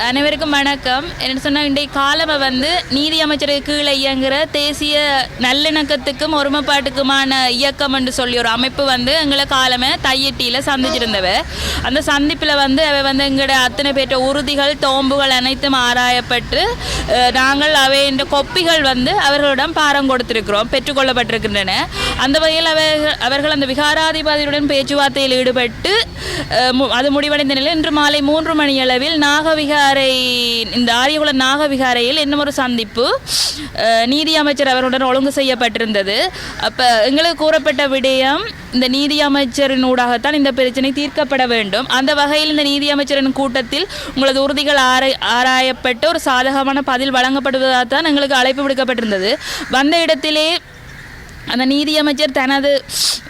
அனைவருக்கும் வணக்கம். என்ன சொன்னால் இன்றைய காலமை நீதி அமைச்சருக்கு கீழே இயங்குகிற தேசிய நல்லிணக்கத்துக்கும் ஒருமைப்பாட்டுக்குமான இயக்கம் என்று சொல்லி ஒரு அமைப்பு எங்களை காலமை தையட்டியில் சந்திச்சிருந்தவ. அந்த சந்திப்பில் அவை எங்களோட அத்தனை பேற்ற உறுதிகள் தோம்புகள் அனைத்தும் ஆராயப்பட்டு நாங்கள் அவை இந்த கொப்பிகள் அவர்களிடம் பாரம் கொடுத்திருக்கிறோம், பெற்றுக்கொள்ளப்பட்டிருக்கின்றன. அந்த வகையில் அவர்கள் அந்த விகாராதிபதியுடன் பேச்சுவார்த்தையில் ஈடுபட்டு அது முடிவடைந்த நிலையில் இன்று மாலை 3 மணியளவில் நாகவிகாரை இந்த ஆரியகுல நாகவிகாரையில் இன்னும் ஒரு சந்திப்பு நீதி அமைச்சர் அவர்களுடன் ஒழுங்கு செய்யப்பட்டிருந்தது. அப்போ எங்களுக்கு கூறப்பட்ட விடயம், இந்த நீதி அமைச்சரின் ஊடாகத்தான் இந்த பிரச்சனை தீர்க்கப்பட வேண்டும். அந்த வகையில் இந்த நீதி அமைச்சரின் கூட்டத்தில் உங்களது உறுதிகள் ஆராயப்பட்டு ஒரு சாதகமான பதில் வழங்கப்படுவதாக தான் எங்களுக்கு அழைப்பு விடுக்கப்பட்டிருந்தது. வந்த இடத்திலே அந்த நீதியமைச்சர் தனது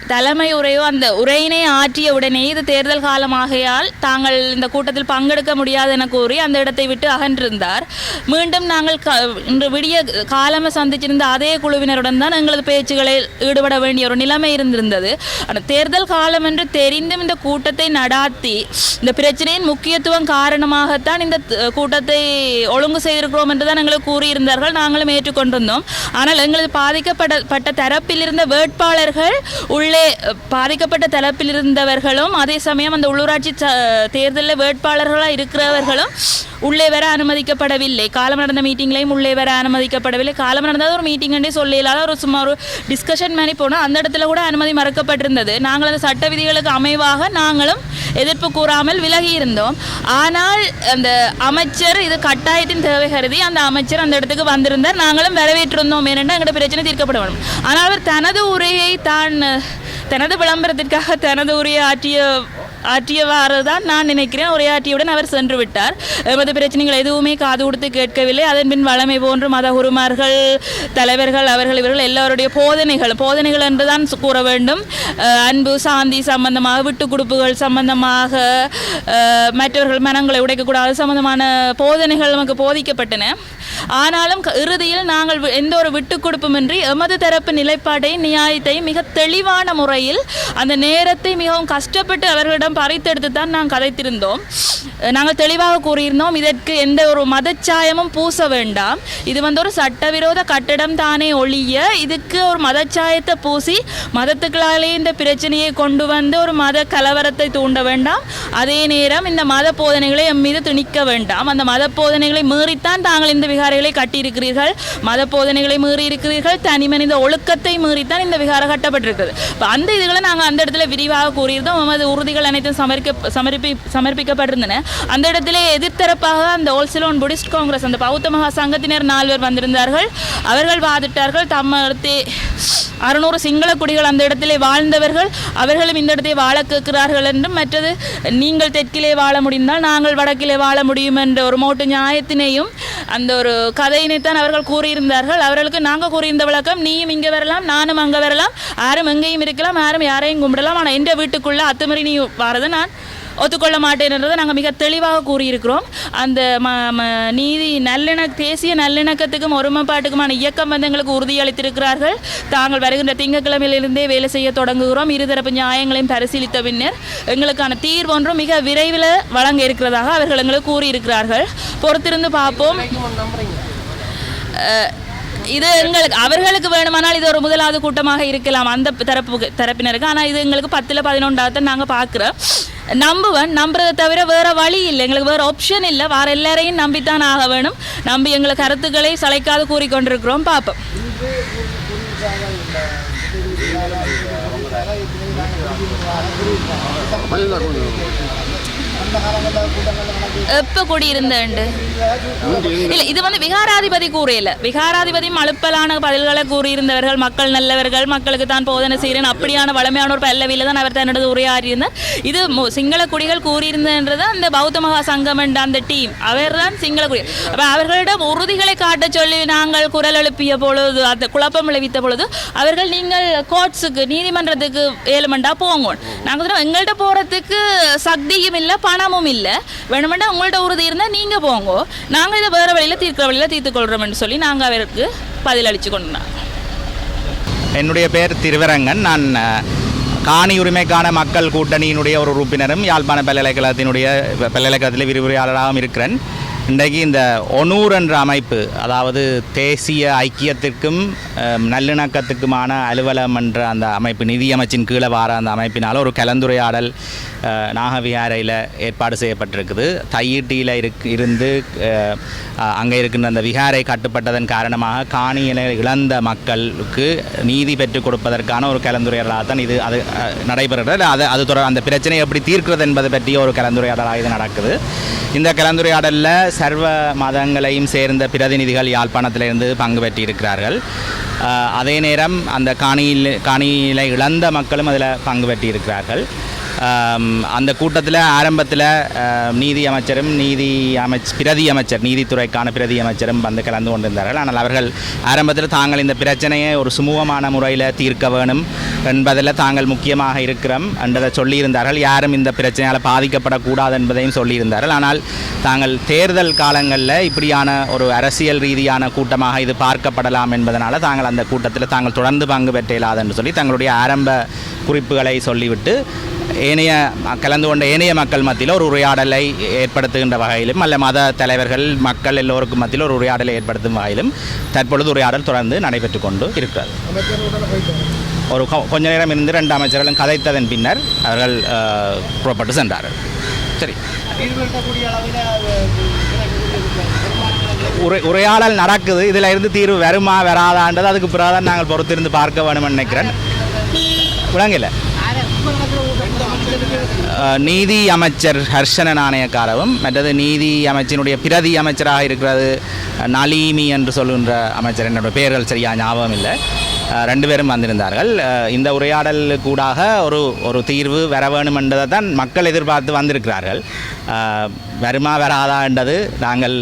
தலைமை உரையோ அந்த உரையினை ஆற்றிய உடனே இது தேர்தல் காலமாகையால் தாங்கள் இந்த கூட்டத்தில் பங்கெடுக்க முடியாது என கூறி அந்த இடத்தை விட்டு அகன்றிருந்தார். மீண்டும் நாங்கள் இன்று விடிய காலமாக சந்திச்சிருந்த அதே குழுவினருடன் தான் எங்களது பேச்சுகளில் ஈடுபட வேண்டிய ஒரு நிலைமை இருந்திருந்தது. ஆனால் தேர்தல் காலம் என்று தெரிந்தும் இந்த கூட்டத்தை நடாத்தி இந்த பிரச்சனையின் முக்கியத்துவம் காரணமாகத்தான் இந்த கூட்டத்தை ஒழுங்கு செய்திருக்கிறோம் என்று தான் எங்களுக்கு கூறியிருந்தார்கள். நாங்களும் ஏற்றுக்கொண்டிருந்தோம். ஆனால் எங்களது பாதிக்கப்பட்ட தரப்பில் இருந்த வேட்பாளர்கள் உள்ளே பாதிக்கப்பட்ட தரப்பில் இருந்தவர்களும் அதே சமயம் அந்த உள்ளூராட்சி தேர்தலில் வேட்பாளர்களாக இருக்கிறவர்களும் உள்ளே வர அனுமதிக்கப்படவில்லை. காலம் நடந்த மீட்டிங்லையும் உள்ளே வர அனுமதிக்கப்படவில்லை. காலம் நடந்தது ஒரு மீட்டிங்கன்றே சொல்ல இல்லாத ஒரு சும்மா ஒரு டிஸ்கஷன் மாதிரி போனால் அந்த இடத்துல கூட அனுமதி மறுக்கப்பட்டிருந்தது. நாங்கள் அந்த சட்ட விதிகளுக்கு அமைவாக நாங்களும் எதிர்ப்பு கூறாமல் விலகி இருந்தோம். ஆனால் அந்த அமைச்சர் இது கட்டாயத்தின் தேவை கருதி அந்த அமைச்சர் அந்த இடத்துக்கு வந்திருந்தார். நாங்களும் வரவேற்றிருந்தோம். ஏனென்றால் எங்களோட பிரச்சனை தீர்க்கப்பட வேண்டும். ஆனால் அவர் தனது உரையை தனது விளம்பரத்திற்காக தனது உரையை ஆற்றியவாறு தான் நான் நினைக்கிறேன். உரையாற்றியுடன் அவர் சென்று விட்டார். எமது பிரச்சனைகள் எதுவுமே காது கொடுத்து கேட்கவில்லை. அதன் பின் வளமை போன்று மதகுருமார்கள் தலைவர்கள் இவர்கள் எல்லோருடைய போதனைகள் என்று தான் கூற வேண்டும். அன்பு சாந்தி சம்பந்தமாக, விட்டு கொடுப்புகள் சம்பந்தமாக, மற்றவர்கள் மனங்களை உடைக்கக்கூடாது சம்பந்தமான போதனைகள் நமக்கு போதிக்கப்பட்டன. ஆனாலும் இறுதியில் நாங்கள் எந்த ஒரு விட்டு கொடுப்புமின்றி எமது தரப்பு நிலைப்பாட்டை நியாயத்தை மிக தெளிவான முறையில் அந்த நேரத்தை மிகவும் கஷ்டப்பட்டு அவர்களிடம் பறித்தெடுத்து தான் நாங்கள் கதைத்திருந்தோம். நாங்கள் தெளிவாக கூறியிருந்தோம், இதற்கு எந்த ஒரு மதச்சாயமும் பூச வேண்டாம். இது ஒரு சட்டவிரோத கட்டடம் தானே ஒழிய இதுக்கு ஒரு மதச்சாயத்தை பூசி மதத்துக்களாலே இந்த பிரச்சனையை கொண்டு ஒரு மத கலவரத்தை தூண்ட வேண்டாம். அதே நேரம் இந்த மத போதனைகளை எம் மீது திணிக்க வேண்டாம். அந்த மத போதனைகளை மீறித்தான் தாங்கள் இந்த விகாரைகளை கட்டியிருக்கிறீர்கள். மத போதனைகளை மீறி இருக்கிறீர்கள். தனி மனித ஒழுக்கத்தை மீறித்தான் இந்த விகாரம் கட்டப்பட்டிருக்கிறது. அந்த இதுகளை நாங்கள் அந்த இடத்துல விரிவாக கூறியிருந்தோம். நமது உறுதிகள் அனைத்தும் சமர்ப்பிக்கப்பட்டிருந்தன. அந்த இடத்திலே எதிர்த்தரப்பாக அந்த ஓல்சிலோன் புடிஸ்ட் காங்கிரஸ் அந்த பௌத்த மகா சங்கத்தினர் 4 பேர் வந்திருந்தார்கள். அவர்கள் வாதிட்டார்கள். தம்மத்தை 600 சிங்கள குடிகள் அந்த இடத்திலே வாழ்ந்தவர்கள், அவர்களும் இந்த இடத்தை வாழ கேட்கிறார்கள் என்றும், மற்றது நீங்கள் தெற்கிலே வாழ முடிந்தால் நாங்கள் வடக்கிலே வாழ முடியும் என்ற ஒரு மோட்டு நியாயத்தினையும் அந்த ஒரு கதையினைத்தான் அவர்கள் கூறியிருந்தார்கள். அவர்களுக்கு நாங்கள் கூறியிருந்த விளக்கம், நீயும் இங்கே வரலாம், நானும் அங்கே வரலாம், யாரும் எங்கேயும் இருக்கலாம், யாரும் யாரையும் கும்பிடலாம், ஆனால் எந்த வீட்டுக்குள்ளே அத்துமறி நீ வரதை நான் ஒத்துக்கொள்ள மாட்டேன் என்றதை நாங்கள் மிக தெளிவாக கூறியிருக்கிறோம். அந்த தேசிய நல்லிணக்கத்துக்கும் ஒருமைப்பாட்டுக்குமான இயக்கம் எங்களுக்கு உறுதியளித்திருக்கிறார்கள். தாங்கள் வருகின்ற திங்கட்கிழமையிலிருந்தே வேலை செய்ய தொடங்குகிறோம். இருதரப்பு நியாயங்களையும் பரிசீலித்த பின்னர் எங்களுக்கான தீர்வு ஒன்றும் மிக விரைவில் வழங்க இருக்கிறதாக அவர்கள் எங்களுக்கு கூறியிருக்கிறார்கள். பொறுத்திருந்து பார்ப்போம். இது அவர்களுக்கு வேணுமானால் இது ஒரு முதலாவது கூட்டமாக இருக்கலாம் அந்த தரப்பினருக்கு. ஆனால் இது எங்களுக்கு 10ல் 11 நாங்கள் பார்க்குறோம். நம்புறதை தவிர வேற வழி இல்லை, எங்களுக்கு வேற ஆப்ஷன் இல்லை. வேற எல்லாரையும் நம்பித்தான் ஆக வேணும். நம்பி எங்களுக்கு கருத்துக்களை சளைக்காது கூறிக்கொண்டிருக்கிறோம். பார்ப்போம். எப்ப குடியிருந்தேன் இல்ல, இது விகாராதிபதி கூறையில விகாராதிபதியும் அழுப்பலான பதில்களை கூறியிருந்தவர்கள். மக்கள் நல்லவர்கள், மக்களுக்கு தான் போதனை செய்கிறேன் அப்படியான வளமையான ஒரு பல்லவியில தான் அவர் தன்னோட உரையாற்றியிருந்தார். இது சிங்கள குடிகள் கூறியிருந்தது அந்த பௌத்த மகா சங்கம் என்ற அந்த டீம், அவர் தான் சிங்கள குடி. அவர்களிடம் உறுதிகளை காட்ட சொல்லி நாங்கள் குரல் எழுப்பிய பொழுது, அந்த குழப்பம் விளைவித்த பொழுது அவர்கள் நீங்கள் கோர்ட்ஸுக்கு நீதிமன்றத்துக்கு 7 மண்டா போங்க, நாங்கள் எங்கள்கிட்ட போறதுக்கு சக்தியும் இல்லை பணமும் இல்லை, வேணுமெண்டா உங்கள்கிட்ட உறுதி இருந்தால் நீங்கள் போங்க, நாங்கள் இதை வேறு வழியில் தீர்த்துக்கொள்கிறோம்னு சொல்லி நாங்கள் அவருக்கு பதிலளித்து கொண்டோம். என்னுடைய பேர் திருவரங்கன். நான் காணி உரிமைக்கான மக்கள் கூட்டணியினுடைய ஒரு உறுப்பினரும் யாழ்ப்பாண பல்கலைக்கழகத்தில் விரிவுரையாளராகவும் இருக்கிறேன். இன்றைக்கு இந்த ஒனூர் என்ற அமைப்பு, அதாவது தேசிய ஐக்கியத்திற்கும் நல்லிணக்கத்துக்குமான அலுவலம் என்ற அந்த அமைப்பு, நிதியமைச்சின் கீழே வார அந்த அமைப்பினால் ஒரு கலந்துரையாடல் நாகவிகாரையில் ஏற்பாடு செய்யப்பட்டிருக்குது. தையிட்டியில் இருந்து அங்கே இருக்கின்ற அந்த விகாரை கட்டுப்பட்டதன் காரணமாக காணியில இழந்த மக்களுக்கு நீதி பெற்றுக் கொடுப்பதற்கான ஒரு கலந்துரையாடலாக தான் இது அது நடைபெறுகிறது. அது அந்த பிரச்சனையை எப்படி தீர்க்கிறது என்பது பற்றிய ஒரு கலந்துரையாடலாக இது நடக்குது. இந்த கலந்துரையாடலில் சர்வ மதங்களையும் சேர்ந்த பிரதிநிதிகள் யாழ்ப்பாணத்திலிருந்து பங்கு பெற்றிருக்கிறார்கள். அதே நேரம் அந்த காணியில இழந்த மக்களும் அதில் பங்கு பெற்றிருக்கிறார்கள். அந்த கூட்டத்தில் ஆரம்பத்தில் நீதி அமைச்சரும் பிரதி அமைச்சர், நீதித்துறைக்கான பிரதி அமைச்சரும் வந்து கலந்து கொண்டிருந்தார்கள். ஆனால் அவர்கள் ஆரம்பத்தில் தாங்கள் இந்த பிரச்சனையை ஒரு சுமூகமான முறையில் தீர்க்க வேணும் என்பதில் தாங்கள் முக்கியமாக இருக்கிறோம் என்றதை சொல்லியிருந்தார்கள். யாரும் இந்த பிரச்சனையால் பாதிக்கப்படக்கூடாது என்பதையும் சொல்லியிருந்தார்கள். ஆனால் தாங்கள் தேர்தல் காலங்களில் இப்படியான ஒரு அரசியல் ரீதியான கூட்டமாக இது பார்க்கப்படலாம் என்பதனால் தாங்கள் அந்த கூட்டத்தில் தாங்கள் தொடர்ந்து பங்கு பெற்ற இயலாது என்று சொல்லி தங்களுடைய ஆரம்ப குறிப்புகளை சொல்லிவிட்டு கலந்து கொண்ட ஏனைய மக்கள் மத்தியில் ஒரு உரையாடலை ஏற்படுத்துகின்ற வகையிலும் அல்ல மத தலைவர்கள் மக்கள் எல்லோருக்கும் மத்தியில் ஒரு உரையாடலை ஏற்படுத்தும் வகையிலும் தற்பொழுது உரையாடல் தொடர்ந்து நடைபெற்று கொண்டு இருக்கிறது. ஒரு கொஞ்ச நேரம் இருந்து 2 அமைச்சர்களும் கதைத்ததன் பின்னர் அவர்கள் புறப்பட்டு சென்றார்கள். சரி, உரையாடல் நடக்குது. இதில் இருந்து தீர்வு வருமா வராதான்றது அதுக்கு பிறகுதான் நாங்கள் பொறுத்திருந்து பார்க்க வேணும்னு நினைக்கிறேன். விளங்கல நீதி அமைச்சர் ஹர்ஷன நாணயக்காரவும் மற்றது நீதி அமைச்சினுடைய பிரதி அமைச்சராக இருக்கிறது நளினி என்று சொல்கின்ற அமைச்சர், என்னோட பெயர்கள் சரியாக ஞாபகம் இல்லை, 2 பேரும் வந்திருந்தார்கள். இந்த உரையாடல் கூடாக ஒரு தீர்வு வர வேணும் என்றதை தான் மக்கள் எதிர்பார்த்து வந்திருக்கிறார்கள். வருமா வராதா என்றது நாங்கள்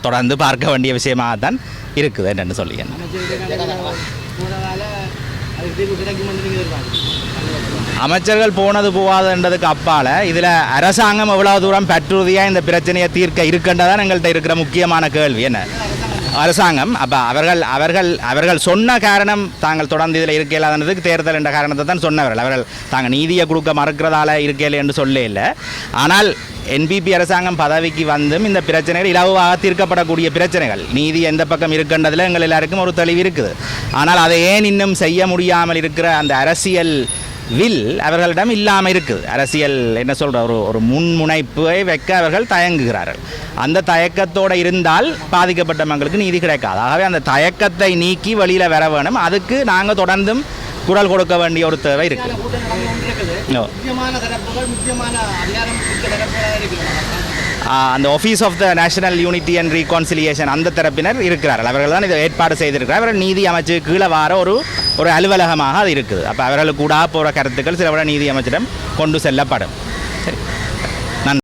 தொடர்ந்து பார்க்க வேண்டிய விஷயமாகத்தான் இருக்குது என்று சொல்லி அமைச்சர்கள் போனது போகாதுன்றதுக்கு அப்பால் இதில் அரசாங்கம் எவ்வளவு தூரம் பற்றுறுதியாக இந்த பிரச்சனையை தீர்க்க இருக்கின்றதான் எங்கள்கிட்ட இருக்கிற முக்கியமான கேள்வி. என்ன அரசாங்கம் அப்போ அவர்கள் சொன்ன காரணம் தாங்கள் தொடர்ந்து இதில் இருக்க இல்லாததுக்கு தேர்தல் என்ற காரணத்தை தான் சொன்னவர்கள். அவர்கள் தாங்கள் நீதியை கொடுக்க மறுக்கிறதால இருக்கல என்று சொல்ல இல்லை. ஆனால் என்பிபி அரசாங்கம் பதவிக்கு வந்தும் இந்த பிரச்சனைகள் இலவாக தீர்க்கப்படக்கூடிய பிரச்சனைகள், நீதி எந்த பக்கம் இருக்கின்றதில் எங்கள் எல்லாருக்கும் ஒரு தெளிவு இருக்குது. ஆனால் அதை ஏன் இன்னும் செய்ய முடியாமல் இருக்கிற அந்த அரசியல் வில் அவர்களிடம் இல்லாமல் இருக்குது. அரசியல் என்ன சொல்கிற ஒரு முன்முனைப்பை வைக்க அவர்கள் தயங்குகிறார்கள். அந்த தயக்கத்தோடு இருந்தால் பாதிக்கப்பட்ட மக்களுக்கு நீதி கிடைக்காது. ஆகவே அந்த தயக்கத்தை நீக்கி வெளியில் வர வேணும். அதுக்கு நாங்கள் தொடர்ந்தும் குரல் கொடுக்க வேண்டிய ஒரு தேவை இருக்குது. அந்த office of the national unity and reconciliation அந்த தரப்பினர் இருக்கிறார்கள். அவர்கள் தான் இதை ஏற்பாடு செய்திருக்கிறார். அவர்கள் நீதி அமைச்சு கீழே வார ஒரு அலுவலகமாக அது இருக்குது. அப்போ அவர்களுக்கு கூட போகிற கருத்துக்கள் சில விட நீதி அமைச்சிடம் கொண்டு செல்லப்படும்.